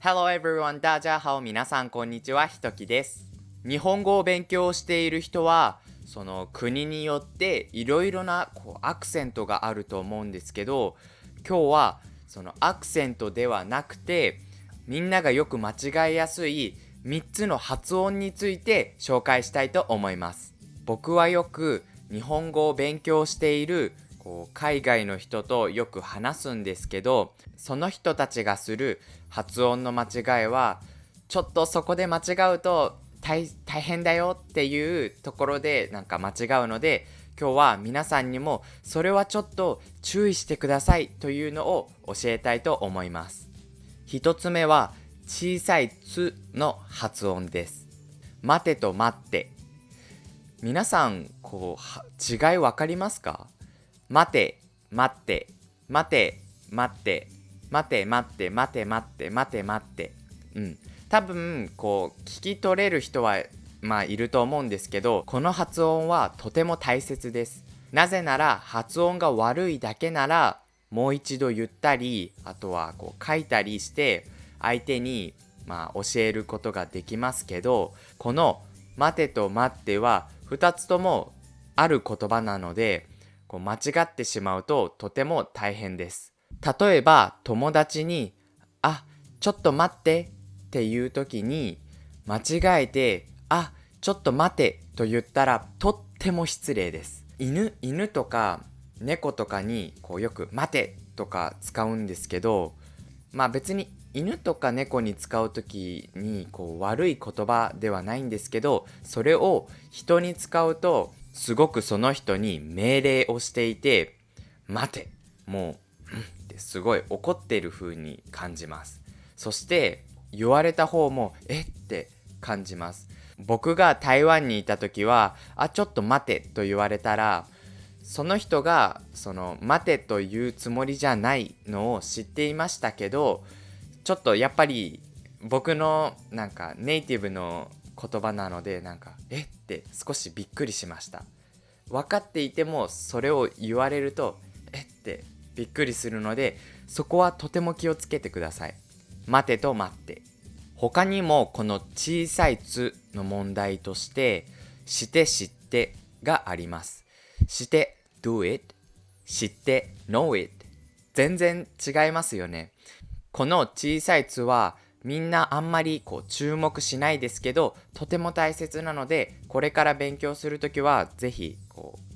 Hello everyone, 大家好、皆さんこんにちは、ひときです。日本語を勉強している人は、その国によっていろいろなアクセントがあると思うんですけど、今日はそのアクセントではなくて、みんながよく間違いやすい3つの発音について紹介したいと思います。僕はよく日本語を勉強している海外の人とよく話すんですけど、その人たちがする発音の間違いはちょっとそこで間違うと大変だよっていうところで間違うので、今日は皆さんにもそれはちょっと注意してくださいというのを教えたいと思います。一つ目は小さいつの発音です。待てと待って、皆さん違いわかりますか？待て、待って、待て、待って、待て、待って、待て、待って、待て、待って。多分、聞き取れる人はいると思うんですけど、この発音はとても大切です。なぜなら、発音が悪いだけなら、もう一度言ったり、あとは書いたりして、相手に、教えることができますけど、この待てと待っては、2つともある言葉なので、間違ってしまうととても大変です。例えば友達にちょっと待ってっていう時に間違えてちょっと待てと言ったらとっても失礼です。犬とか猫とかによく待てとか使うんですけど、別に犬とか猫に使う時に悪い言葉ではないんですけど、それを人に使うとすごくその人に命令をしていて、待て、もう、ってすごい怒っている風に感じます。そして言われた方もって感じます。僕が台湾にいた時はちょっと待てと言われたら、その人がその待てというつもりじゃないのを知っていましたけど、ちょっとやっぱり僕のネイティブの言葉なのでって少しびっくりしました。分かっていてもそれを言われるとってびっくりするので、そこはとても気をつけてください。待てと待って。他にもこの小さいつの問題としてして知ってがあります。して do it、 知って know it、 全然違いますよね。この小さいつはみんなあんまり注目しないですけど、とても大切なので、これから勉強するときはぜひ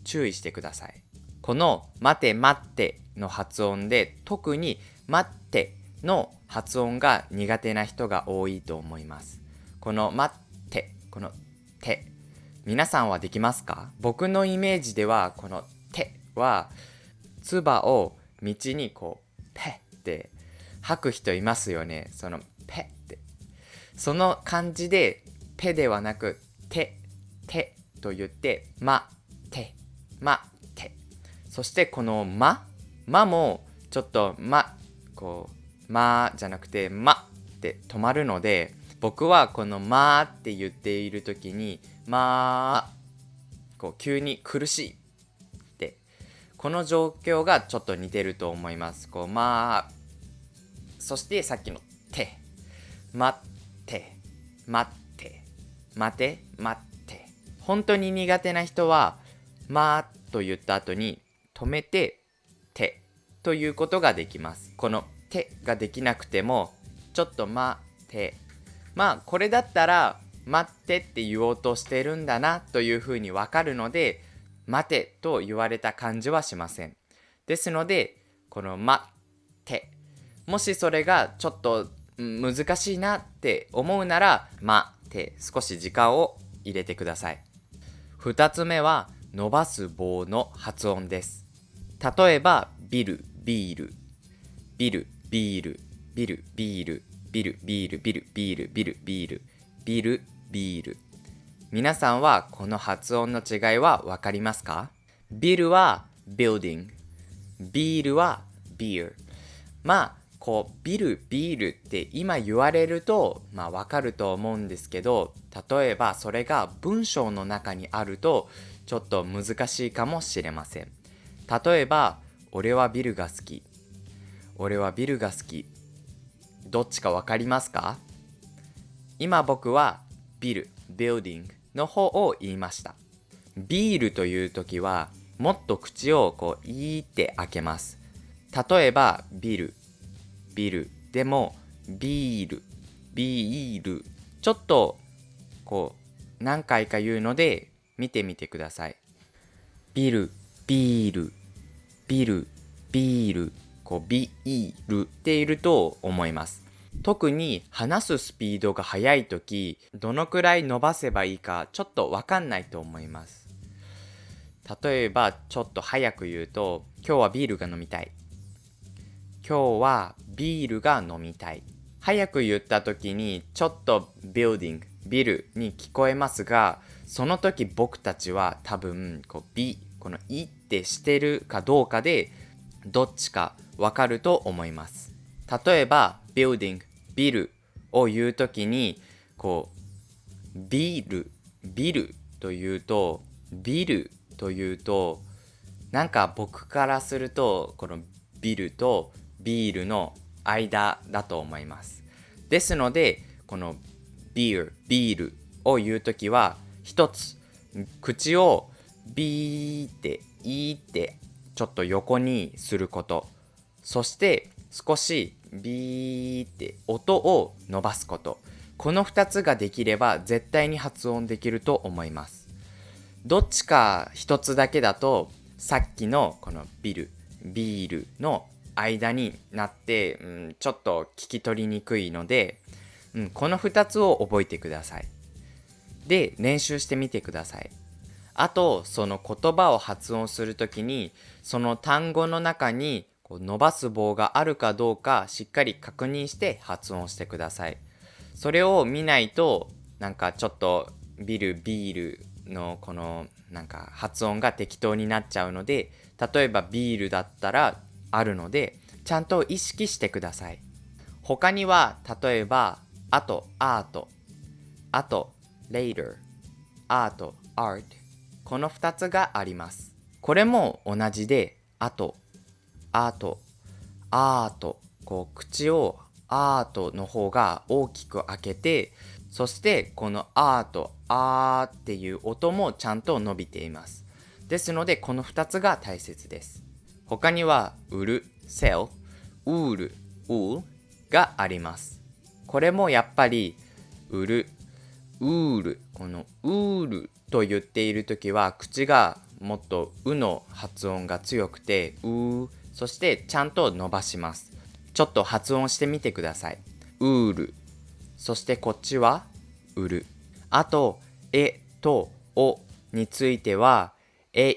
注意してください。この待て待っての発音で、特に待っての発音が苦手な人が多いと思います。この待って、この手、皆さんはできますか？僕のイメージではこの手は唾を道にペって吐く人いますよね。そのペって、その漢字でペではなく手と言ってまてまて。そしてこのまもちょっとまじゃなくてまって止まるので、僕はこのまって言っている時に急に苦しいって、この状況がちょっと似てると思います。そしてさっきの手、待って待って待て待って。本当に苦手な人はと言った後に止めて手ということができます。この手ができなくてもちょっと待て、これだったら待ってって言おうとしてるんだなというふうにわかるので、待てと言われた感じはしません。ですのでこの待ってもしそれがちょっと難しいなって思うなら待って少し時間を入れてください。2つ目は伸ばす棒の発音です。例えばビルビール、ビルビール、ビルビール、ビルビール、ビルビール、ビルビール、ビルビール。皆さんはこの発音の違いは分かりますか？ビルは building、 ビールは beer。 ビルビールって今言われると分かると思うんですけど、例えばそれが文章の中にあるとちょっと難しいかもしれません。例えば俺はビルが好き、俺はビルが好き。どっちかわかりますか？今僕はビル、building の方を言いました。ビールという時はもっと口をいーって開けます。例えばビル、ビルでもビール、ビール、ちょっと何回か言うので見てみてください。ビル、ビール、ビル、ビール、ビールっていると思います。特に話すスピードが速い時、どのくらい伸ばせばいいかちょっとわかんないと思います。例えばちょっと早く言うと、今日はビールが飲みたい。今日はビールが飲みたい。早く言った時にちょっとbuilding、ビルに聞こえますが、その時僕たちは多分このいってしてるかどうかでどっちかわかると思います。例えば building、ビルを言う時にビル、ビルというとビルというとなんか僕からするとこのビルとビールの間だと思います。ですのでこのビールを言うときは一つ口をビーっていーってちょっと横にすること、そして少しビーって音を伸ばすこと、この2つができれば絶対に発音できると思います。どっちか一つだけだとさっきのこのビル、ビールの間になって、ちょっと聞き取りにくいので、この2つを覚えてください。で、練習してみてください。あと、その言葉を発音するときに、その単語の中に伸ばす棒があるかどうかしっかり確認して発音してください。それを見ないと、なんかちょっとビールのこのなんか発音が適当になっちゃうので、例えばビールだったらあるので、ちゃんと意識してください。他には、例えば、あと、later、アート、art、この2つがあります。これも同じで、アート、口をアートの方が大きく開けて、そしてこのアート、あーっていう音もちゃんと伸びています。ですので、この2つが大切です。他には、売る、sell、ウール、があります。これもやっぱり、売る、ウール、このウールと言っているときは、口がもっとうの発音が強くて、そしてちゃんと伸ばします。ちょっと発音してみてください。ウール。そしてこっちは、売る。あと、とおについては、例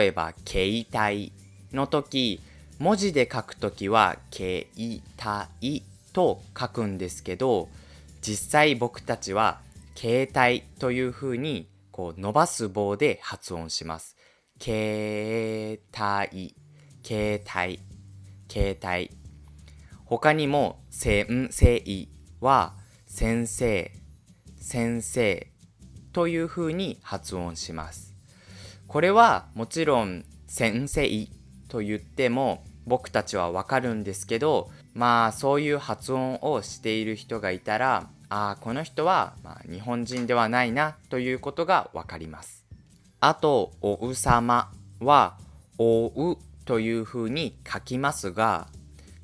えば、携帯の時、文字で書くときは、携帯と書くんですけど、実際僕たちは、携帯という風に伸ばす棒で発音します。携帯。他にも、先生は、先生という風に発音します。これはもちろん先生と言っても僕たちはわかるんですけど、そういう発音をしている人がいたら、この人は日本人ではないなということがわかります。あと、おうさまはおうという風に書きますが、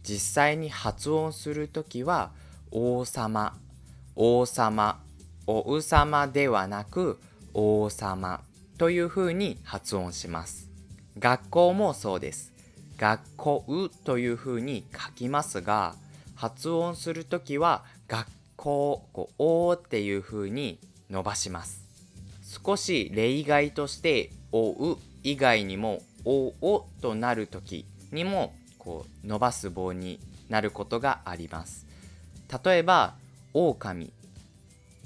実際に発音するときは王様、おうさまではなく王様という風に発音します。学校もそうです。学校という風に書きますが、発音するときは学校、おっていう風に伸ばします。少し例外として、おう以外にもおとなるときにも伸ばす棒になることがあります。例えば、狼、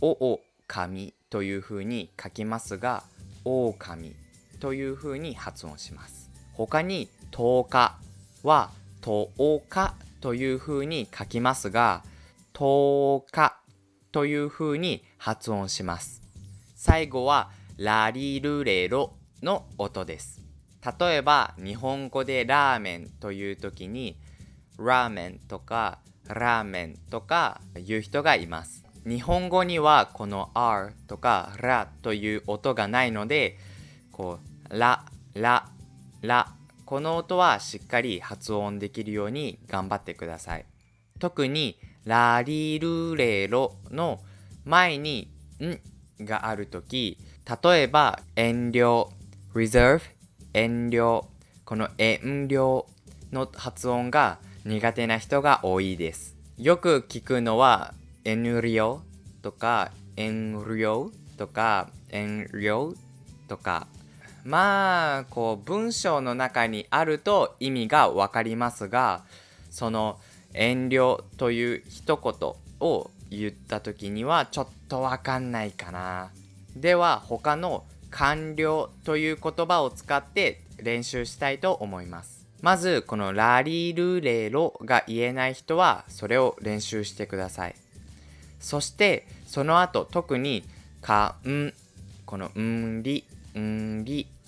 おかみという風に書きますが、狼という風に発音します。他に10日は10日という風に書きますが、10日という風に発音します。最後はラリルレロの音です。例えば日本語でラーメンという時にラーメンとかラーメンとか言う人がいます。日本語にはこの R とかラという音がないので、こうラ、ラ、ラ、この音はしっかり発音できるように頑張ってください。特にラリルレロの前にんがあるとき、例えば遠慮、reserve、遠慮、この遠慮の発音が苦手な人が多いです。よく聞くのは遠慮とか遠慮とか遠慮とか、まあこう文章の中にあると意味がわかりますが、その遠慮という一言を言った時にはちょっとわかんないかな。では他の完了という言葉を使って練習したいと思います。まずこのラリルレロが言えない人はそれを練習してください。そしてその後特にかん、このんり、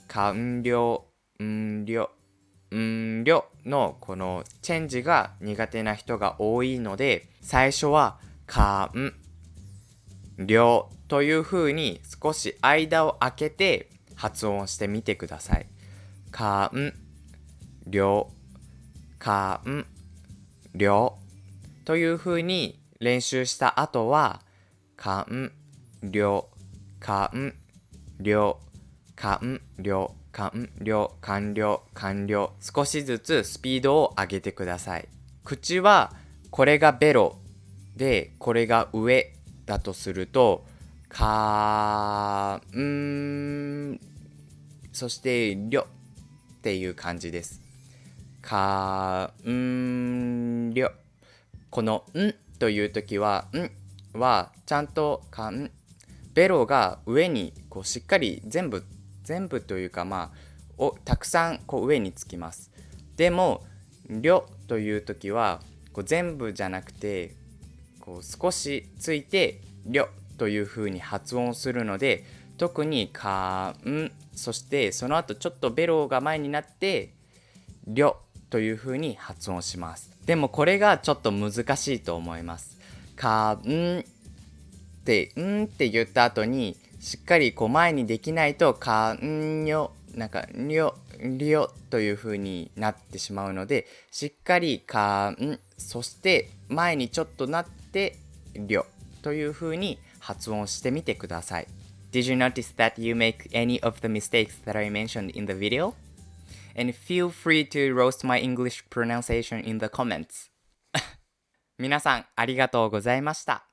完了、のこのチェンジが苦手な人が多いので、最初はかん、りょという風に少し間を空けて発音してみてください。かん、りょ、かん、りょという風に練習した後は、かん、りょ、かん、りょ、完了、完了、完了、完了。少しずつスピードを上げてください。口はこれがベロでこれが上だとすると、そしてりょっていう感じです。りょ。このんという時ははちゃんとベロが上にこうしっかり全部というかたくさんこう上につきます。でもりょという時はこう全部じゃなくてこう少しついてりょという風に発音するので、特にそしてその後ちょっとベロが前になってりょという風に発音します。でもこれがちょっと難しいと思います。って言った後にしっかりこう前にできないとりょという風になってしまうので、しっかりそして前にちょっとなってりょという風に発音してみてください。Did you notice that you make any of the mistakes that I mentioned in the video? And feel free to roast my English pronunciation in the comments. 皆さんありがとうございました。